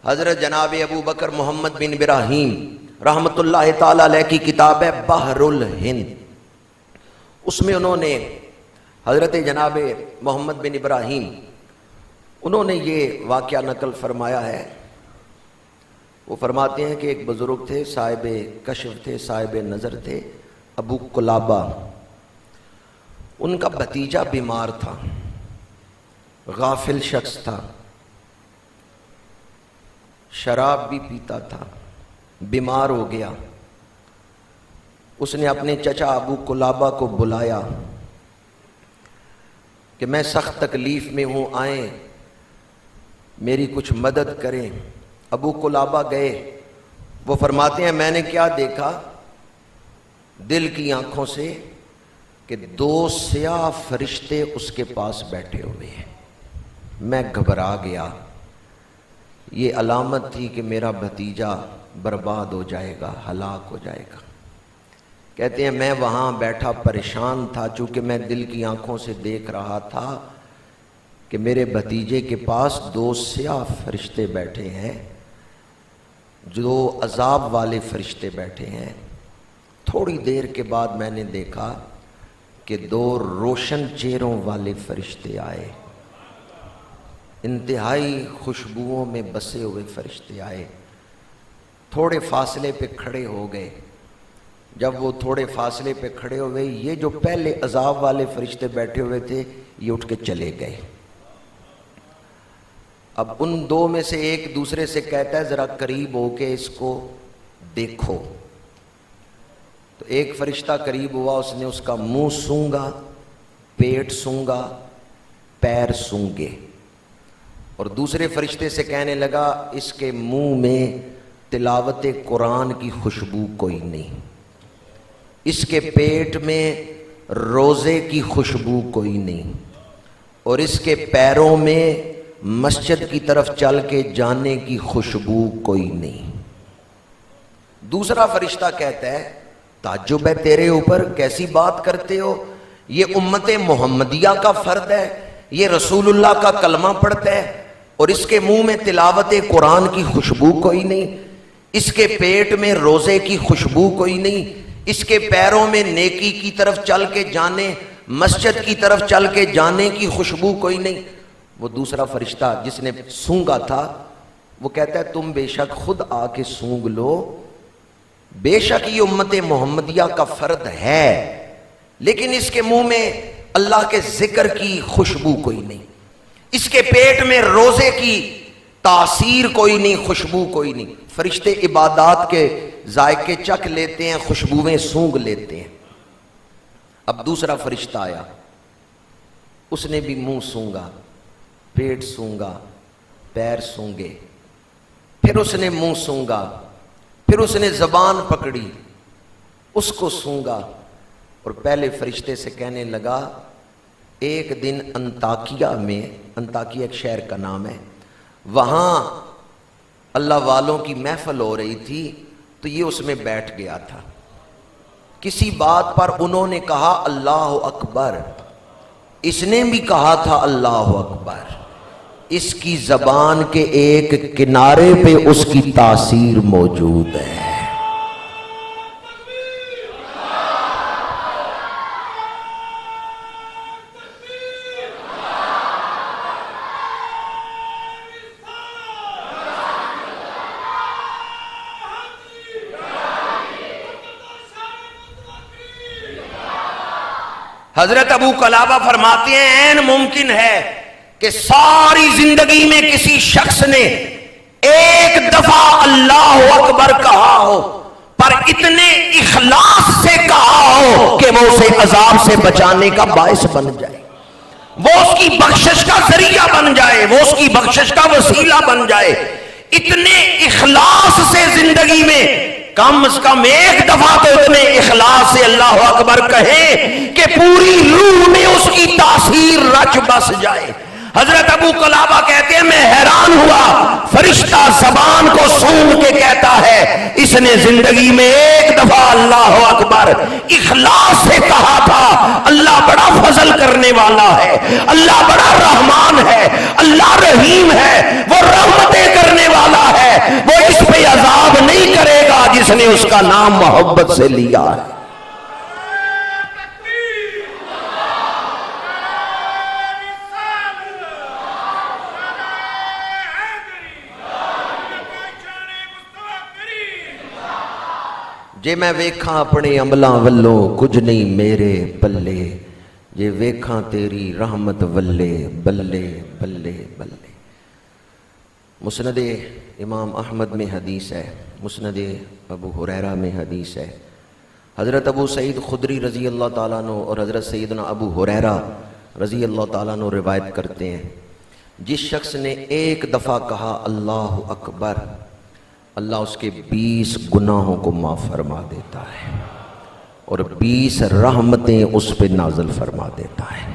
حضرت جناب ابو بکر محمد بن ابراہیم رحمت اللہ تعالی علیہ کی کتاب ہے بحر الہند، اس میں انہوں نے حضرت جناب محمد بن ابراہیم انہوں نے یہ واقعہ نقل فرمایا ہے۔ وہ فرماتے ہیں کہ ایک بزرگ تھے، صاحب کشف تھے، صاحب نظر تھے، ابو قلابہ۔ ان کا بھتیجا بیمار تھا، غافل شخص تھا، شراب بھی پیتا تھا، بیمار ہو گیا۔ اس نے اپنے چچا ابو قلابہ کو بلایا کہ میں سخت تکلیف میں ہوں، آئیں میری کچھ مدد کریں۔ ابو قلابہ گئے۔ وہ فرماتے ہیں میں نے کیا دیکھا دل کی آنکھوں سے کہ دو سیاہ فرشتے اس کے پاس بیٹھے ہوئے ہیں۔ میں گھبرا گیا، یہ علامت تھی کہ میرا بھتیجا برباد ہو جائے گا، ہلاک ہو جائے گا۔ کہتے ہیں میں وہاں بیٹھا پریشان تھا، چونکہ میں دل کی آنکھوں سے دیکھ رہا تھا کہ میرے بھتیجے کے پاس دو سیاہ فرشتے بیٹھے ہیں، جو عذاب والے فرشتے بیٹھے ہیں۔ تھوڑی دیر کے بعد میں نے دیکھا کہ دو روشن چہروں والے فرشتے آئے، انتہائی خوشبوؤں میں بسے ہوئے فرشتے آئے، تھوڑے فاصلے پہ کھڑے ہو گئے۔ جب وہ تھوڑے فاصلے پہ کھڑے ہوئے، یہ جو پہلے عذاب والے فرشتے بیٹھے ہوئے تھے یہ اٹھ کے چلے گئے۔ اب ان دو میں سے ایک دوسرے سے کہتا ہے ذرا قریب ہو کے اس کو دیکھو۔ تو ایک فرشتہ قریب ہوا، اس نے اس کا منہ سونگا، پیٹ سونگا، پیر سونگے، اور دوسرے فرشتے سے کہنے لگا اس کے منہ میں تلاوت قرآن کی خوشبو کوئی نہیں، اس کے پیٹ میں روزے کی خوشبو کوئی نہیں، اور اس کے پیروں میں مسجد کی طرف چل کے جانے کی خوشبو کوئی نہیں۔ دوسرا فرشتہ کہتا ہے تعجب ہے تیرے اوپر، کیسی بات کرتے ہو، یہ امت محمدیہ کا فرد ہے، یہ رسول اللہ کا کلمہ پڑھتا ہے، اور اس کے منہ میں تلاوت قرآن کی خوشبو کوئی نہیں، اس کے پیٹ میں روزے کی خوشبو کوئی نہیں، اس کے پیروں میں نیکی کی طرف چل کے جانے، مسجد کی طرف چل کے جانے کی خوشبو کوئی نہیں۔ وہ دوسرا فرشتہ جس نے سونگا تھا وہ کہتا ہے تم بے شک خود آ کے سونگ لو، بے شک یہ امت محمدیہ کا فرد ہے، لیکن اس کے منہ میں اللہ کے ذکر کی خوشبو کوئی نہیں، اس کے پیٹ میں روزے کی تاثیر کوئی نہیں، خوشبو کوئی نہیں۔ فرشتے عبادات کے ذائقے چکھ لیتے ہیں، خوشبویں سونگ لیتے ہیں۔ اب دوسرا فرشتہ آیا، اس نے بھی منہ سونگا، پیٹ سونگا، پیر سونگے، پھر اس نے منہ سونگا، پھر اس نے زبان پکڑی، اس کو سونگا، اور پہلے فرشتے سے کہنے لگا ایک دن انطاکیہ میں، انطاکیہ ایک شہر کا نام ہے، وہاں اللہ والوں کی محفل ہو رہی تھی، تو یہ اس میں بیٹھ گیا تھا۔ کسی بات پر انہوں نے کہا اللہ اکبر، اس نے بھی کہا تھا اللہ اکبر، اس کی زبان کے ایک کنارے پہ اس کی تاثیر موجود ہے۔ حضرت ابو قلابہ فرماتے ہیں عین ممکن ہے کہ ساری زندگی میں کسی شخص نے ایک دفعہ اللہ اکبر کہا ہو، پر اتنے اخلاص سے کہا ہو کہ وہ اسے عذاب سے بچانے کا باعث بن جائے، وہ اس کی بخشش کا ذریعہ بن جائے، وہ اس کی بخشش کا وسیلہ بن جائے۔ اتنے اخلاص سے زندگی میں کم از کم ایک دفعہ تو اتنے اخلاص سے اللہ اکبر کہے کہ پوری روح میں اس کی تاثیر رچ بس جائے۔ حضرت ابو قلابہ کہتے ہیں میں حیران ہوا، فرشتہ زبان کو سونگ کے کہتا ہے اس نے زندگی میں ایک دفعہ اللہ اکبر اخلاص سے کہا تھا۔ اللہ بڑا فضل کرنے والا ہے، اللہ بڑا رحمان ہے، اللہ رحیم ہے، وہ رحمتیں کرنے والا نے اس کا نام محبت سے لیا ہے۔ جے میں ویکھاں اپنے عملاں ولوں کچھ نہیں میرے پلے، جے ویکھاں تیری رحمت ولے بلے بلے بلے۔ مسند امام احمد میں حدیث ہے، مسند ابو ہریرہ میں حدیث ہے، حضرت ابو سعید خدری رضی اللہ تعالیٰ عنہ اور حضرت سیدنا ابو ہریرہ رضی اللہ تعالیٰ عنہ روایت کرتے ہیں، جس شخص نے ایک دفعہ کہا اللہ اکبر، اللہ اس کے 20 گناہوں کو معاف فرما دیتا ہے اور 20 رحمتیں اس پہ نازل فرما دیتا ہے۔